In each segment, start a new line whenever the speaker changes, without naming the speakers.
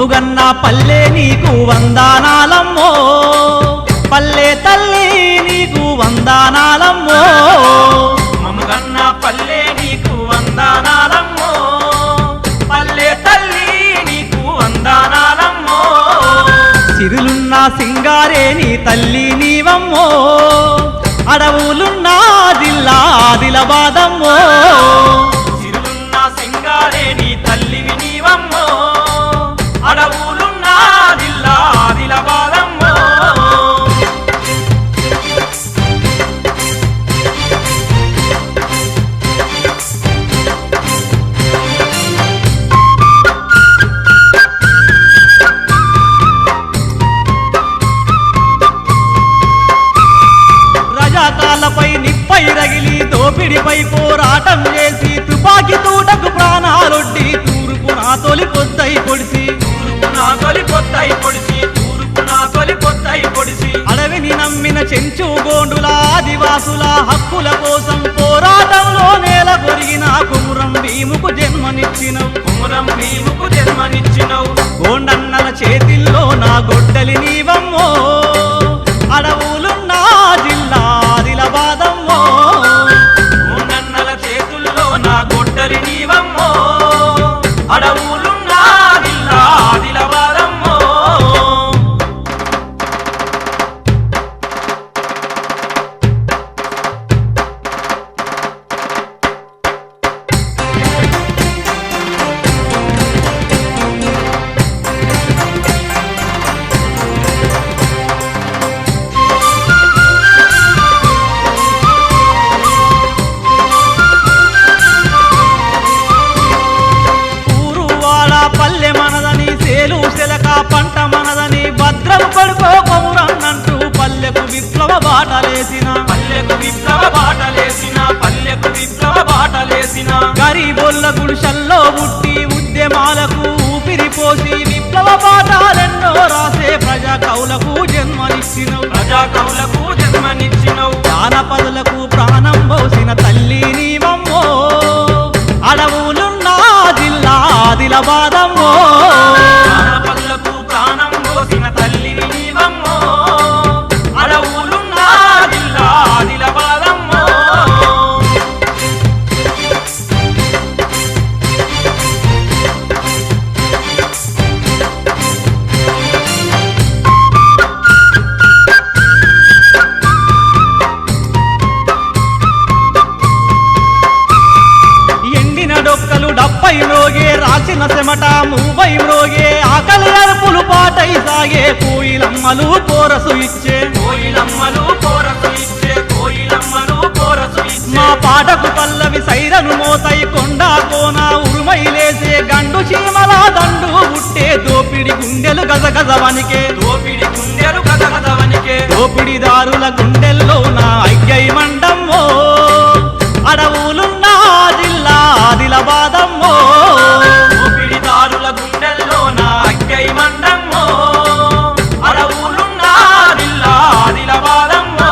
మముగన్న పల్లె నీకు వందనాలమ్మో పల్లె తల్లి నీకు వందనాలమ్మో
మముగన్న పల్లె నీకు వందనాలమ్మో పల్లె తల్లి నీకు వందనాలమ్మో
సిరులున్న సింగారే నీ తల్లి నీవమ్మో అడవులున్న జిల్లా ఆదిలాబాదమ్మో
సిరులున్న సింగారే నీ తల్లివి నీవమ్మో అడవులున్న జిల్లా ఆదిలాబాదమ్మో
రజాకాలపై నిప్పై రగిలి దోపిడిపై పోరాటం చేసి తుపాకీ తూటకు ప్రాణాలొడ్డి తూర్పు నా తొలి పొద్దై పొడిసి
నా తొలి పొత్తై పొడిసి తూర్పు నా తొలి పొత్తై పొడిసి
అడవిని నమ్మిన చెంచు గోండుల ఆదివాసుల హక్కుల కోసం పోరాటంలో నేల కొరిగిన కుమురం భీముకు జన్మనిచ్చినవు
కుమురం భీముకు జన్మనిచ్చినవు
గోండన్నల చేతిల్లో నా గొడ్డలి నీవమ్మో అడవులున్న జిల్లా ఆదిలాబాదమ్మో
నన్నల చేతుల్లో నా గొడ్డలి నీవమ్మో అడవులున్న జిల్లా ఆదిలాబాదమ్మో
ఊరువాడ పల్లె మనదని సేలు శెలక పంట మనదని భద్రం పడుకో కొమురన్నంటూ పల్లెకు విప్లవ బాటలేసిన
పల్లెకు విప్లవ బాటలేసిన పల్లెకు విప్లవ బాటలేసిన
గరీబోళ్ళ గుడిసెల్లో పుట్టి ఉద్యమాలకు ఊపిరిపోసి విప్లవ పాఠాలెన్నో రాసే ప్రజా కవులకు జన్మనిచ్చినవు
ప్రజా కవులకు జన్మనిచ్చినవు
జానపదులకు ప్రాణం పోసిన తల్లి నీవమ్మో అడవులున్న జిల్లా ఆదిలాబాదమ్మో
జానపదులకు ప్రాణం పోసిన తల్లివి నీవమ్మో అడవులున్న జిల్లా ఆదిలాబాదమ్మో
ఎండిన డొక్కలు డప్పై మ్రోగే రాసిన చెమట మూవై మ్రోగే ఆకలి అరుపులు పాటై సాగే కోయిలమ్మలు కోరసు ఇచ్చే
కోయిలమ్మలు కోరసు ఇచ్చే కోయిలమ్మలు కోరసు ఇచ్చే
మా పాటకు పల్లవి సైరను మోతై కొండ కోన ఉరుమై లేసే గండు చీమల దండు పుట్టే దోపిడి గుండెలు గజగజవనికే
దోపిడి గుండెలు కథకథవనికే
దోపిడిదారుల గుండెల్లో నా ఐక్యై మండమ్మో అడవులున్న జిల్లా ఆదిలాబాదమ్మో
దోపిడిదారుల గుండెల్లో నా అక్కై మండమ్మో అడవులున్న జిల్లా ఆదిలాబాదమ్మో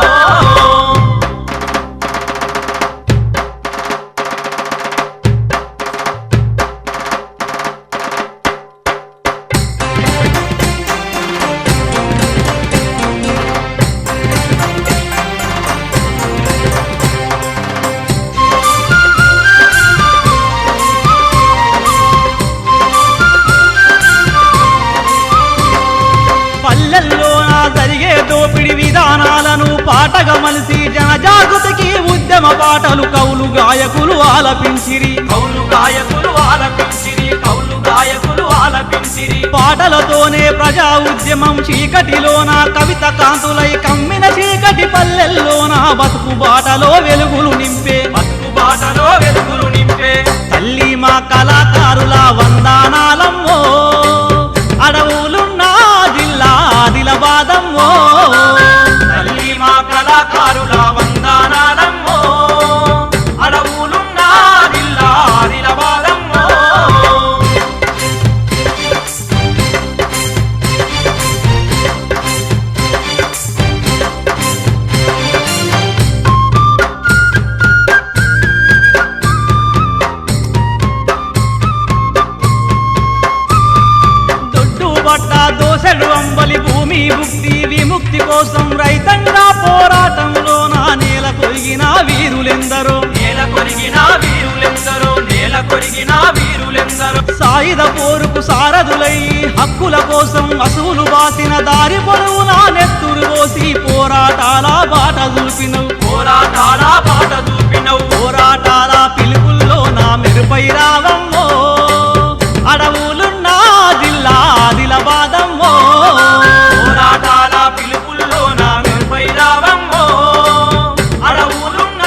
పల్లెల్లో నా జరిగే దోపిడి విధానాలను పాటగా మలిసి జనజాగృతికి ఉద్యమ పాటలు కవులు గాయకులు ఆలపించిరి
కౌలు గాయకులు ఆలపించిరి కౌలు గాయకులు ఆలపించిరి
పాటలతోనే ప్రజా ఉద్యమం చీకటిలోన కవిత కాంతులై కమ్మిన చీకటి పల్లెల్లోన బతుకు బాటలో వెలుగులు నింపే
బతుకు బాటలో వెలుగులు నింపే
తల్లి మా కళాకారుల వందనాలమ్మో అడవులున్న జిల్లా ఆదిలాబాదమ్మో
తల్లి మా కళాకారుల వందనాలమ్మో అడవులున్న జిల్లా ఆదిలాబాదమ్మో
విముక్తి కోసం రైతంగా పోరాటంలో నా నేల కొరిగిన వీరులెందరో
నేల కొరిగిన వీరులెందరో నేల కొరిగిన వీరులెందరో
సాయుధ పోరుకు సారథులై హక్కుల కోసం అసూలు బాసిన దారి పొడవునా నెత్తురు పోసి పోరాటాల బాట చూపినవు
పోరాటాల బాట చూపినవు
పోరాటాల పిలుపుల్లో నా మెరుపై రావమ్మో అడవులున్నా జిల్లా ఆదిలాబాదమ్మో
పోరాటాల పిలుపుల్లో నా మెరుపై రావమ్మో అడవులున్న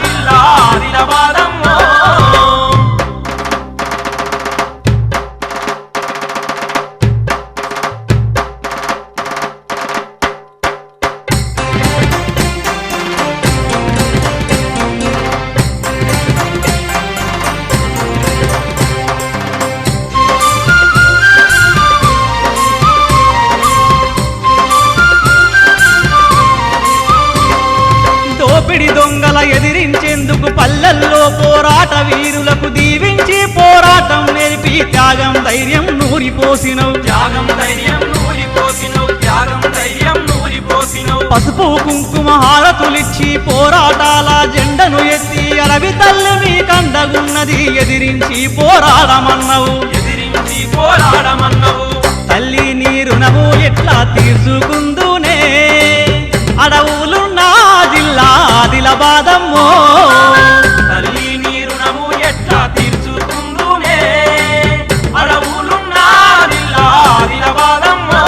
జిల్లా ఆదిలాబాదమ్మో
దోపిడి దొంగల ఎదిరించేందుకు పల్లెల్లో పోరాట వీరులకు దీవించి పోరాటం నేర్పి త్యాగం ధైర్యం నూరిపోసినవు
త్యాగం ధైర్యం నూరిపోసినవు త్యాగం ధైర్యం నూరిపోసినవు
పసుపు కుంకుమ హారతులిచ్చి పోరాటాల జెండను ఎత్తి అడవి తల్లి మీ కండగున్నది ఎదిరించి పోరాడమన్నవు
ఎదిరించి పోరాడమన్నవు
తల్లి నీ రుణము ఎట్లా తీర్చుకుందునే అడవులున్న జిల్లా ఆదిలాబాదమ్మో
తల్లి నీ రుణము ఎట్లా తీర్చుకుందునే అడవులున్న జిల్లా ఆదిలాబాదమ్మో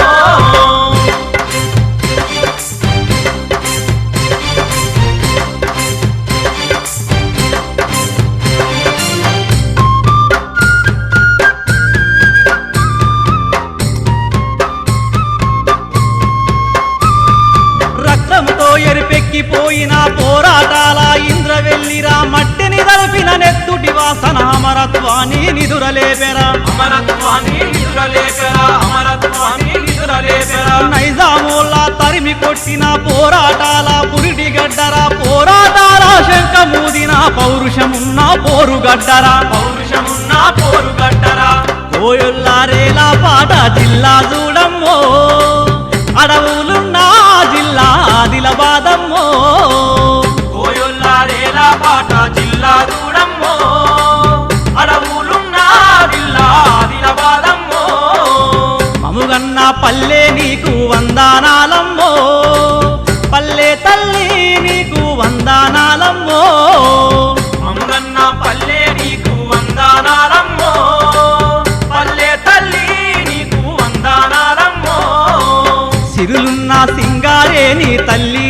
రక్తంతో ఎరిపెక్కిపోయిన పోరాటాల ఇంద్రవెల్లిరా మట్టిని దలిపిన నెత్తుటి వాసన అమరత్వాన్ని నిదురలేపెరా
అమరత్వాన్ని నిదురలేపెరా అమరత్వాన్ని నిదురలేపెరా
నైజాముల్లా తరిమి కొట్టిన పోరాటాల పురిటి గడ్డరా పోరాటాల శంఖమూదిన పౌరుషమున్న పోరుగడ్డరా
పౌరుషమున్న పోరుగడ్డరా
కోయొల్లారేలా పాట జిల్లా చూడమ్మో అడవులున్న జిల్లా ఆదిలాబాదమ్మో
కోయొల్లారేలా పాట జిల్లా దూడమ్మో అడవులున్న జిల్లా ఆదిలాబాదమ్మో
మముగన్న పల్లె నీకు వందనాలమ్మో పల్లె తల్లి నీకు వందనాలమ్మో
మమ్మన్న పల్లె నీకు వందనాలమ్మో పల్లె తల్లి నీకు వందనాలమ్మో
సిరులున్న సింగారే నీ తల్లి